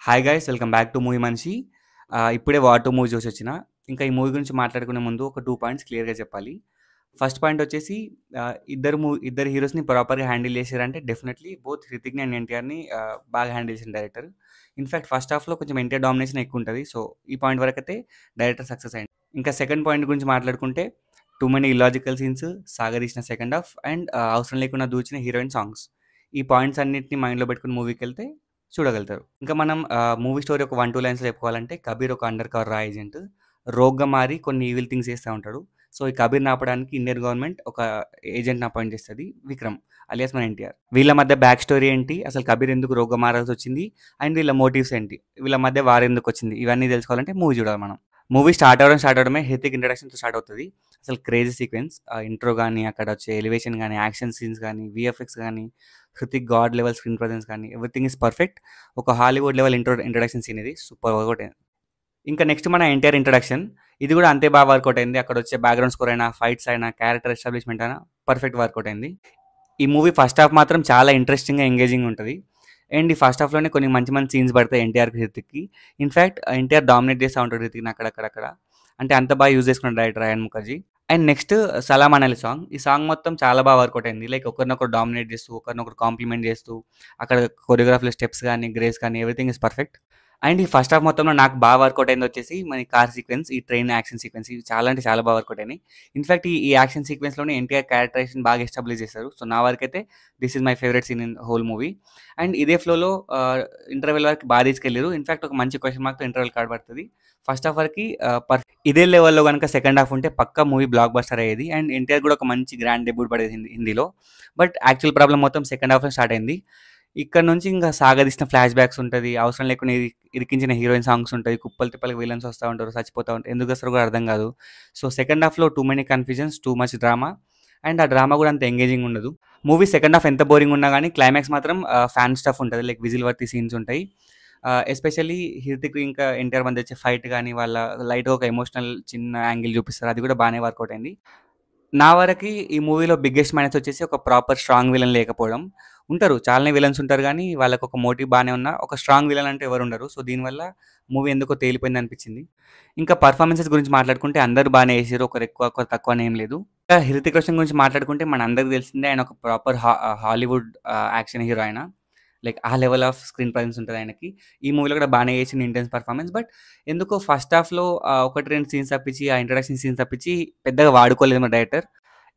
Hi guys welcome back to movie మనిషి. ఇప్పుడే war 2 movie చూసొచ్చిన. ఇంకా ఈ మూవీ గురించి మాట్లాడుకునే ముందు ఒక 2 పాయింట్స్ క్లియర్‌గా చెప్పాలి. ఫస్ట్ పాయింట్ వచ్చేసి ఇద్దరు హీరోస్‌ని ప్రాపర్‌గా హ్యాండిల్ చేశారంటే డెఫినెట్‌లీ బోత్ 'హృతిక్‌ని' అండ్ 'ఎన్టీఆర్‌ని బాగా హ్యాండిల్ చేసిన డైరెక్టర్. ఇన్‌ఫాక్ట్ ఫస్ట్ హాఫ్‌లో కొంచెం 'ఎన్టీఆర్' డామినేషన్ ఎక్కువుంటది. సో, ఈ పాయింట్ వరకైతే డైరెక్టర్ సక్సెస్ అయ్యిండు. ఇంకా సెకండ్ పాయింట్ గురించి మాట్లాడుకుంటే టూ మెనీ ఇల్లాజికల్ సీన్స్, సాగదీసిన సెకండ్ హాఫ్ అండ్ అవసరం లేకుండా దూచిన హీరోయిన్ సాంగ్స్. ఈ పాయింట్స్ అన్నిటిని మైండ్‌లో పెట్టుకొని మూవీకెళ్తే చూడగలుగుతారు. ఇంకా మనం మూవీ స్టోరీ ఒక 1, 2 లైన్స్‌లో చెప్పుకోవాలంటే కబీర్ ఒక అండర్ కవర్ రా ఏజెంట్. రోగ్‌గా మారి కొన్ని ఈవిల్ థింగ్స్ చేస్తా ఉంటాడు. సో, ఈ కబీర్‌ని ఆపడానికి ఇండియన్ గవర్నమెంట్ ఒక ఏజెంట్‌ని అపాయింట్ చేస్తది. విక్రమ్ అలియాస్ మన ఎన్టీఆర్. వీళ్ళ మధ్య బ్యాక్ స్టోరీ ఏంటి? అసలు కబీర్ ఎందుకు రోగ్‌గా మారాల్సొచ్చింది? అండ్ వీళ్ళ మోటివ్స్ ఏంటి? వీళ్ళ మధ్య వార్ ఎందుకొచ్చింది? ఇవన్నీ తెలుసుకోవాలంటే మూవీ చూడాలి మనం. మూవీ స్టార్ట్ అవ్వడమే హృతిక్ ఇంట్రడక్షన్‌తో స్టార్ట్ అవుతది. అసలు క్రేజీ సీక్వెన్స్. ఇంట్రో గాని, అక్కడ వచ్చే ఎలివేషన్ గాని, యాక్షన్ సీన్స్ గాని, వీఎఫ్ఎక్స్ గాని, Hrithik God level screen presence కానీ ఎవ్రీథింగ్ ఈస్ పర్ఫెక్ట్. ఒక హాలీవుడ్ లెవెల్ ఇంట్రడక్షన్ సీన్ ఇది. సూపర్ వర్కౌట్ అయింది. ఇంకా నెక్స్ట్ మన ఎన్టీఆర్ ఇంట్రడక్షన్. ఇది కూడా అంతే బాగా వర్కౌట్ అయింది. అక్కడ వచ్చే బ్యాక్‌గ్రౌండ్ స్కోర్ అయినా, ఫైట్స్ అయినా, క్యారెక్టర్ ఎస్టాబ్లిష్‌మెంట్ అయినా పర్ఫెక్ట్ వర్కౌట్ అయింది. ఈ మూవీ ఫస్ట్ హాఫ్ మాత్రం చాలా ఇంట్రెస్టింగ్‌గా, ఎంగేజింగ్ ఉంటది. అండ్ ఈ ఫస్ట్ హాఫ్‌లోనే కొన్ని మంచి మంచి సీన్స్ పడతాయి ఎన్టీఆర్‌కి, హృతిక్‌కి. ఇన్‌ఫాక్ట్ ఎన్టీఆర్ డామినేట్ చేస్తా ఉంటాడు హృతిక్‌ని అక్కడక్కడక్కడ. అంటే అంత బాగా యూజ్ చేసుకున్నాడు director Ayan Mukerji. And next 'Salaam Anali' song. ఈ సాంగ్ మొత్తం చాలా బాగా వర్కౌట్ అయింది. లైక్ ఒకరినొకరు డామినేట్ చేస్తూ, ఒకరినొకరు కాంప్లిమెంట్ చేస్తూ, అక్కడ కొరియోగ్రఫీలో స్టెప్స్ గానీ, గ్రేస్ కానీ ఎవ్రీథింగ్ ఈస్ పర్ఫెక్ట్. అండ్ ఈ ఫస్ట్ హాఫ్ మొత్తంలో నాకు బాగా వర్కౌట్ అయింది వచ్చేసి మన కార్ సీక్వెన్స్, ఈ ట్రైన్ యాక్షన్ సీక్వెన్స్. ఇవి చాలా అంటే చాలా బాగా వర్కౌట్ అయినాయి. ఇన్‌ఫాక్ట్ ఈ యాక్షన్ సీక్వెన్స్‌లోనే ఎన్టీఆర్ క్యారెక్టరైజేషన్ బాగా ఎస్టాబ్లిష్ చేశారు. సో, నా వరకైతే this is my favourite scene in whole movie. And ఇదే ఫ్లోలో ఇంటర్వెల్ వరకు బాగా తీసుకెళ్లిర్రు. ఇన్‌ఫాక్ట్ ఒక మంచి క్వెషన్ మార్క్‌తో ఇంటర్వెల్ కార్డ్ పడతది. ఫస్ట్ హాఫ్ వరకి ఇదే లెవెల్‌లో గనుక సెకండ్ హాఫ్ ఉంటే పక్కా మూవీ బ్లాక్ బస్టర్ అయ్యేది. అండ్ ఎన్టీఆర్ కూడా ఒక మంచి గ్రాండ్ డెబ్యూట్ పడేది హిందీలో. బట్ యాక్చువల్ ప్రాబ్లమ్ మొత్తం సెకండ్ హాఫ్‌లో స్టార్ట్ అయింది. ఇక్కడ నుంచి ఇంకా సాగదీసిన ఫ్లాష్ బ్యాక్స్ ఉంటది. అవసరం లేకుండా ఇరికించిన హీరోయిన్ సాంగ్స్ ఉంటాయి. కుప్పలు తిప్పలకి విలన్స్ వస్తా ఉంటారు. చచ్చిపోతా ఉంటారు. ఎందుకు వస్తారో కూడా అర్థం కాదు. సో, సెకండ్ హాఫ్‌లో too many confusions, too much drama. And ఆ డ్రామా కూడా అంత ఎంగేజింగ్ ఉండదు. మూవీ సెకండ్ హాఫ్ ఎంత బోరింగ్ ఉన్నా గానీ క్లైమాక్స్ మాత్రం ఫ్యాన్ స్టఫ్ ఉంటది. లైక్ విజిల్ వర్తి సీన్స్ ఉంటాయి. ఎస్పెషల్లీ హృతిక్ ఇంకా ఎన్టీఆర్ మధ్య వచ్చే ఫైట్ గానీ, వాళ్ళ లైట్‌గా ఒక ఎమోషనల్ చిన్న యాంగిల్ చూపిస్తారు. అది కూడా బానే వర్కౌట్ అయింది. నా వరకి ఈ మూవీలో బిగ్గెస్ట్ మైనస్ వచ్చేసి ఒక ప్రాపర్ స్ట్రాంగ్ విలన్ లేకపోవడం. ఉంటారు, చాలానే విలన్స్ ఉంటారు గానీ, వాళ్ళకొక మోటివ్ బానే ఉన్నా, ఒక స్ట్రాంగ్ విలన్ అంటే ఎవరుండరు. సో, దీనివల్ల మూవీ ఎందుకో తేలిపోయిందనిపించింది. ఇంకా పర్ఫార్మెన్సెస్ గురించి మాట్లాడుకుంటే అందరూ బానే చేసిర్రు. ఒకరెక్కువ, ఒకరు తక్కువ అని ఏం లేదు. ఇంకా హృతిక్ రోషన్ గురించి మాట్లాడుకుంటే మనందరికి తెలిసిందే ఆయన ఒక ప్రాపర్ హాలీవుడ్ యాక్షన్ హీరో ఆయన. లైక్ ఆ లెవెల్ ఆఫ్ స్క్రీన్ ప్రెజెన్స్ ఉంటది ఆయనకి. ఈ మూవీలో కూడా బానే చేసిండు ఇంటెన్స్ పర్ఫార్మెన్స్. బట్ ఎందుకో ఫస్ట్ హాఫ్‌లో 1, 2 సీన్స్ తప్పించి, ఆ ఇంట్రడక్షన్ సీన్స్ తప్పించి పెద్దగా వాడుకోలేదు మన డైరెక్టర్.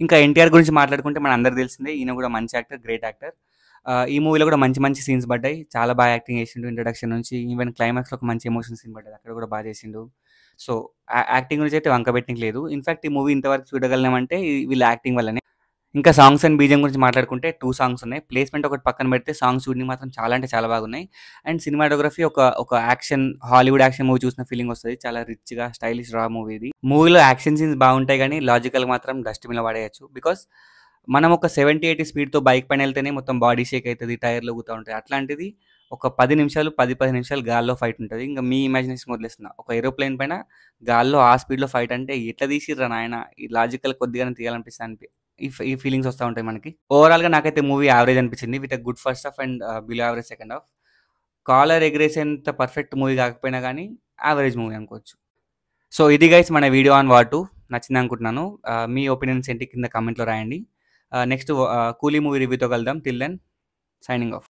ఇంకా ఎన్టీఆర్ గురించి మాట్లాడుకుంటే మనందరికి తెలిసిందే. ఈయన కూడా మంచి యాక్టర్, గ్రేట్ యాక్టర్. ఈ మూవీలో కూడా మంచి మంచి సీన్స్ పడ్డాయి. చాలా బాగా యాక్టింగ్ చేసిండు ఇంట్రడక్షన్ నుంచి. ఈవెన్ క్లైమాక్స్‌లో ఒక మంచి ఎమోషన్ సీన్ పడ్డది. అక్కడ కూడా బాగా చేసిండు. సో, యాక్టింగ్ గురించి అయితే వంక పెట్టనికి లేదు. ఇన్‌ఫాక్ట్ ఈ మూవీ ఇంతవరకు చూడగలిగామంటే వీళ్ళ యాక్టింగ్ వల్లనే. ఇంకా సాంగ్స్ అండ్ బీజీఎం గురించి మాట్లాడుకుంటే 2 సాంగ్స్ ఉన్నాయి. ప్లేస్‌మెంట్ ఒకటి పక్కన పెడితే సాంగ్స్ చూడనీకి మాత్రం చాలా అంటే చాలా బాగున్నాయి. అండ్ సినిమాటోగ్రఫీ ఒక యాక్షన్, హాలీవుడ్ యాక్షన్ మూవీ చూసిన ఫీలింగ్ వస్తది. చాలా రిచ్‌గా, స్టైలిష్ రా మూవీ ఇది. మూవీలో యాక్షన్ సీన్స్ బాగుంటాయి గానీ, లాజికల్‌గా మాత్రం డస్ట్‌బిన్‌లో పడేయొచ్చు. బికాజ్ మనం ఒక 70, 80 స్పీడ్‌తో బైక్ పైన వెళ్తేనే మొత్తం బాడీ షేక్ అయితది. టైర్‌లు ఊగుతా ఉంటాయి. అట్లాంటిది ఒక 10 నిమిషాలు, 15 నిమిషాలు గాల్లో ఫైట్ ఉంటది. ఇంక మీ ఇమాజినేషన్ వదిలేస్తున్నా. ఒక ఏరోప్లేన్ పైన గాల్లో ఆ స్పీడ్‌లో ఫైట్ అంటే ఎట్లా తీసిర్రా నాయనా! ఈ లాజికల్ కొద్దిగానే తీయాలనిపిస్తది. ఈ ఫీలింగ్స్ వస్తా ఉంటాయి మనకి. ఓవరాల్‌గా నాకైతే మూవీ యావరేజ్ అనిపించింది. With a good first half and below average second half. Collar ఎగరేసేంత పర్ఫెక్ట్ మూవీ కాకపోయినా గానీ, యావరేజ్ మూవీ అనుకోవచ్చు. సో, ఇది గైస్ మన వీడియో ఆన్ వార్ 2 నచ్చిందనుకుంటున్నాను. మీ ఒపీనియన్స్ ఏంటి కింద కామెంట్‌లో రాయండి. నెక్స్ట్ 'కూలీ' మూవీ రివ్యూతో కలుద్దాం. Till then signing of.